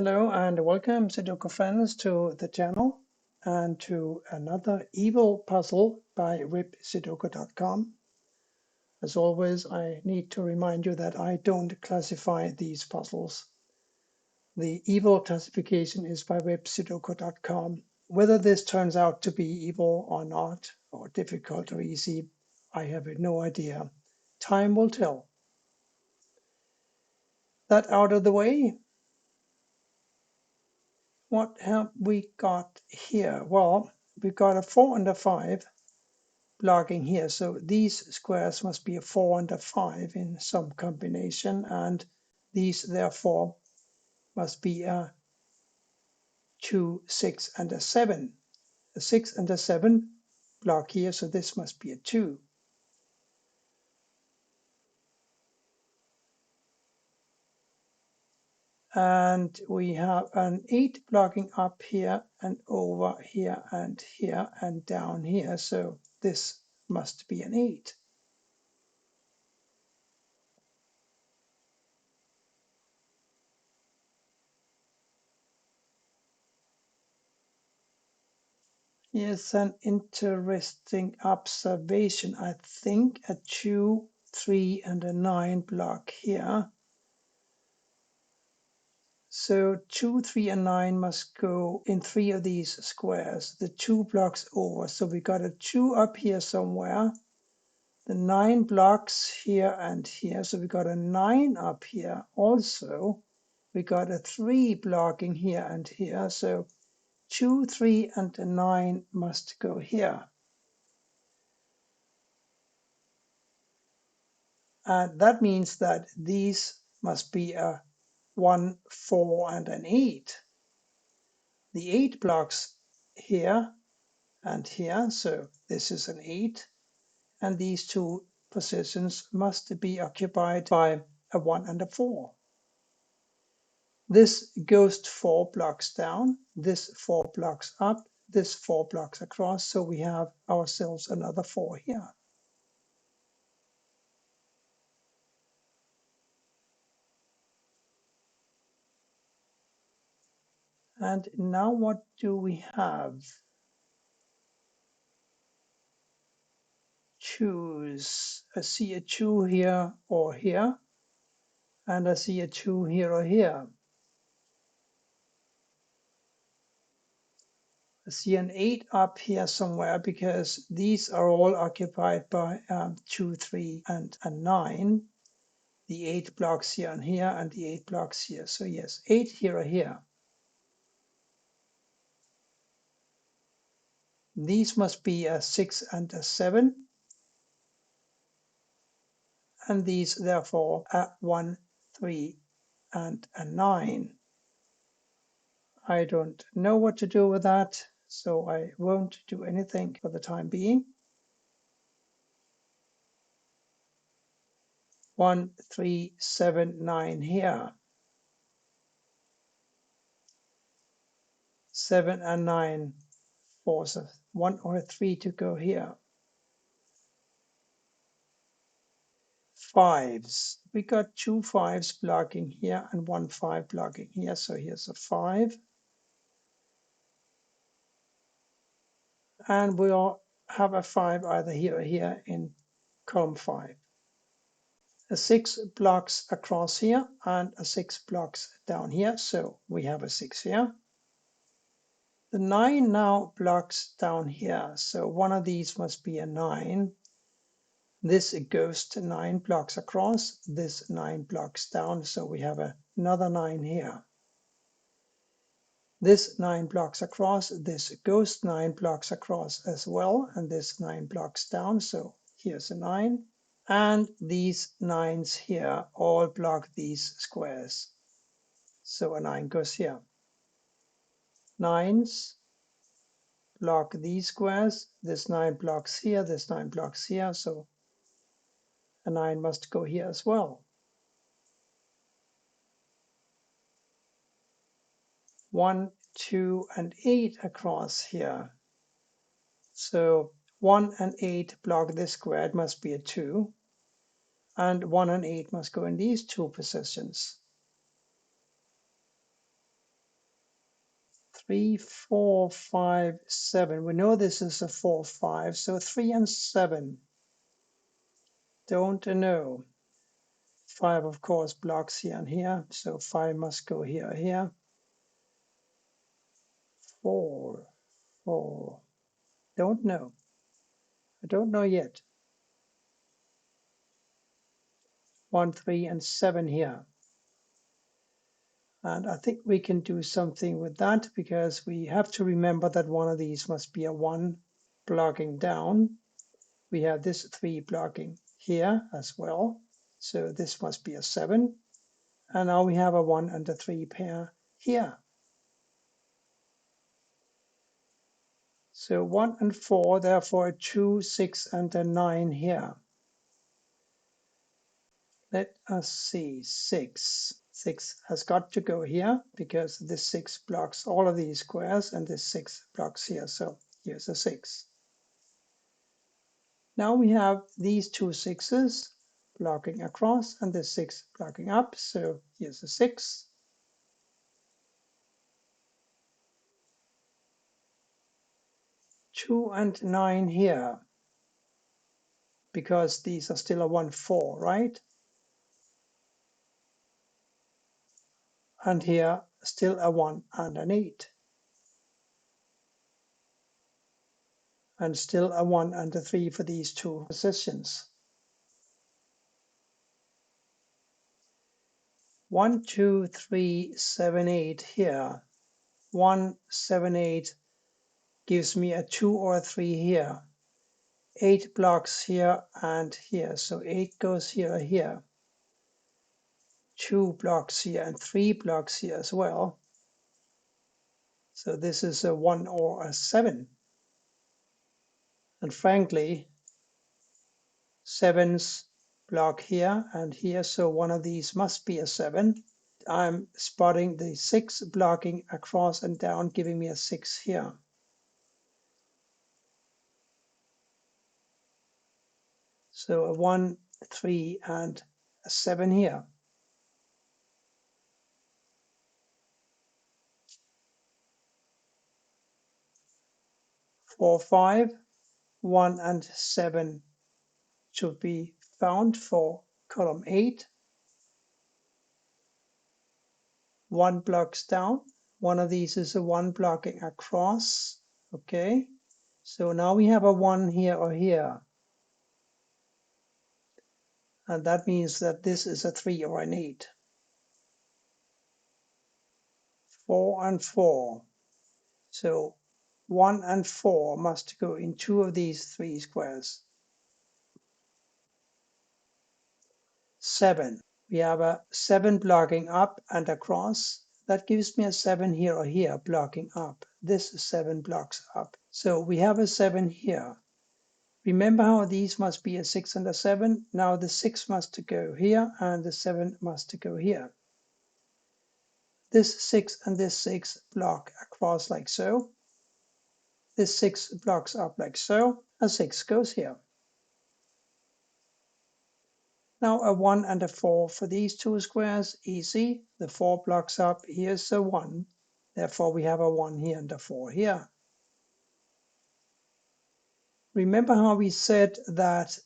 Hello and welcome, Sudoku friends, to the channel and to another evil puzzle by websudoku.com. As always, I need to remind you that I don't classify these puzzles. The evil classification is by websudoku.com. Whether this turns out to be evil or not, or difficult or easy, I have no idea. Time will tell. That out of the way, what have we got here? Well, we've got a 4 and a 5 blocking here. So these squares must be a 4 and a 5 in some combination, and these therefore must be a 2, 6, and a 7. A 6 and a 7 block here, so this must be a 2. And we have an 8 blocking up here and over here and down here, so this must be an 8. Yes, an interesting observation. I think a 2, 3, and a 9 block here. So 2, 3, and 9 must go in 3 of these squares, the 2 blocks over. So we got a 2 up here somewhere, the 9 blocks here and here. So we got a 9 up here also. We got a 3 blocking here and here. So 2, 3, and a 9 must go here. That means that these must be a 1, 4, and an 8. The 8 blocks here and here, so this is an 8, and these two positions must be occupied by a 1 and a 4. This goes 4 blocks down, this 4 blocks up, this 4 blocks across, so we have ourselves another 4 here. And now what do we have? Choose. I see a 2 here or here, and I see a 2 here or here. I see an 8 up here somewhere because these are all occupied by 2, 3, and 9. The 8 blocks here and here, and the 8 blocks here. So yes, 8 here or here. These must be a 6 and a 7. And these therefore a 1, 3, and a 9. I don't know what to do with that, so I won't do anything for the time being. 1, 3, 7, 9 here. 7 and 9 force a 1 or a 3 to go here. 5s. We got 2 5s blocking here and 1 5 blocking here, so here's a 5. And we'll have a 5 either here or here in column 5. A 6 blocks across here and a 6 blocks down here, so we have a 6 here. The 9 now blocks down here, so one of these must be a 9. This goes to 9 blocks across, this 9 blocks down, so we have another 9 here. This 9 blocks across, this goes 9 blocks across as well, and this 9 blocks down, so here's a 9. And these 9s here all block these squares. So a 9 goes here. 9s block these squares. This 9 blocks here, this 9 blocks here, so a 9 must go here as well. 1, 2, and 8 across here. So 1 and 8 block this square, it must be a 2. And 1 and 8 must go in these two positions. 3, 4, 5, 7. We know this is a 4, 5, so 3 and 7. Don't know. 5, of course, blocks here and here, so 5 must go here, here. 4, 4. Don't know. I don't know yet. 1, 3, and 7 here. And I think we can do something with that because we have to remember that one of these must be a 1 blocking down. We have this 3 blocking here as well. So this must be a 7. And now we have a 1 and a 3 pair here. So 1 and 4, therefore a 2, 6, and a 9 here. Let us see, 6. 6 has got to go here because this 6 blocks all of these squares and this 6 blocks here. So here's a 6. Now we have these two 6s blocking across and this 6 blocking up. So here's a 6. Two and 9 here because these are still a 1, 4, right? And here still a 1 and an 8. And still a 1 and a 3 for these two positions. 1, 2, 3, 7, 8 here. 1, 7, 8 gives me a 2 or a 3 here. 8 blocks here and here. So 8 goes here, here. 2 blocks here and 3 blocks here as well. So this is a 1 or a 7. And frankly, 7s block here and here. So one of these must be a 7. I'm spotting the 6 blocking across and down, giving me a 6 here. So a 1, 3, and a 7 here. 4, 5, 1, and 7 should be found for column 8. 1 blocks down. One of these is a 1 blocking across. Okay, so now we have a 1 here or here. And that means that this is a 3 or an 8. 4 and 4. So 1 and 4 must go in 2 of these 3 squares. 7. We have a 7 blocking up and across. That gives me a 7 here or here blocking up. This 7 blocks up. So we have a 7 here. Remember how these must be a 6 and a 7? Now the 6 must go here and the 7 must go here. This 6 and this 6 block across like so. This 6 blocks up like so. A 6 goes here. Now a 1 and a 4 for these two squares, easy. The 4 blocks up, here's a 1. Therefore we have a 1 here and a 4 here. Remember how we said that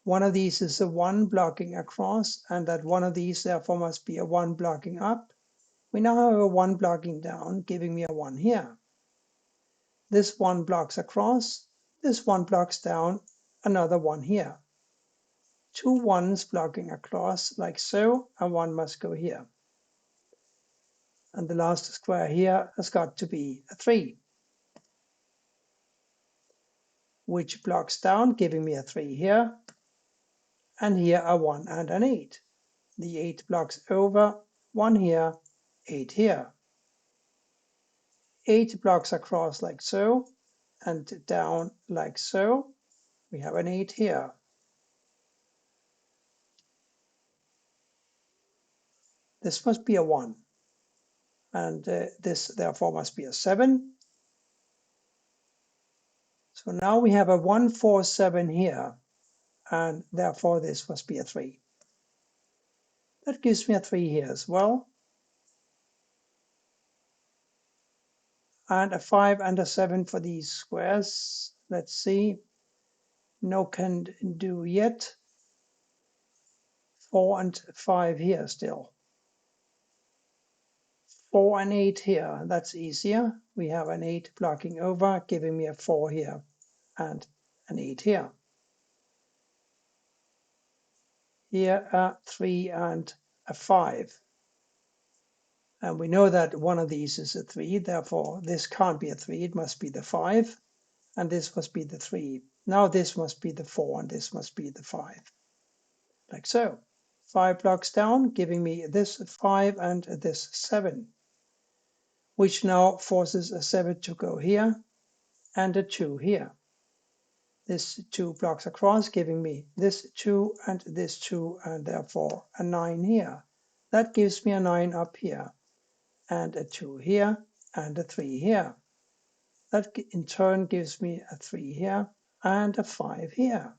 one of these is a 1 blocking across and that one of these therefore must be a 1 blocking up? We now have a 1 blocking down, giving me a 1 here. This 1 blocks across, this 1 blocks down, another 1 here. 2 1s blocking across like so, and 1 must go here. And the last square here has got to be a 3, which blocks down, giving me a 3 here, and here a 1 and an 8. The 8 blocks over, 1 here, 8 here. 8 blocks across like so, and down like so. We have an 8 here. This must be a 1. And this therefore must be a 7. So now we have a 1, 4, 7 here, and therefore this must be a 3. That gives me a 3 here as well. and a 5 and a 7 for these squares. Let's see. No can do yet. 4 and 5 here still. 4 and 8 here. That's easier. We have an 8 blocking over, giving me a 4 here and an 8 here. Here a 3 and a 5. And we know that one of these is a 3, therefore this can't be a 3, it must be the 5. And this must be the 3. Now this must be the 4 and this must be the 5. Like so. 5 blocks down, giving me this 5 and this 7, which now forces a 7 to go here and a 2 here. This 2 blocks across, giving me this 2 and this 2, and therefore a 9 here. That gives me a 9 up here, and a 2 here, and a 3 here. That in turn gives me a 3 here, and a 5 here.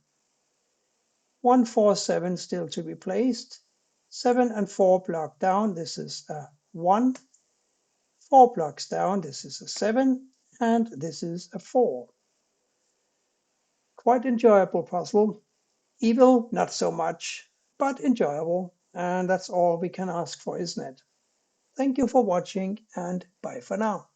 1, 4, 7 still to be placed. 7 and 4 block down, this is a 1. 4 blocks down, this is a 7, and this is a 4. Quite enjoyable puzzle. Evil, not so much, but enjoyable. And that's all we can ask for, isn't it? Thank you for watching, and bye for now.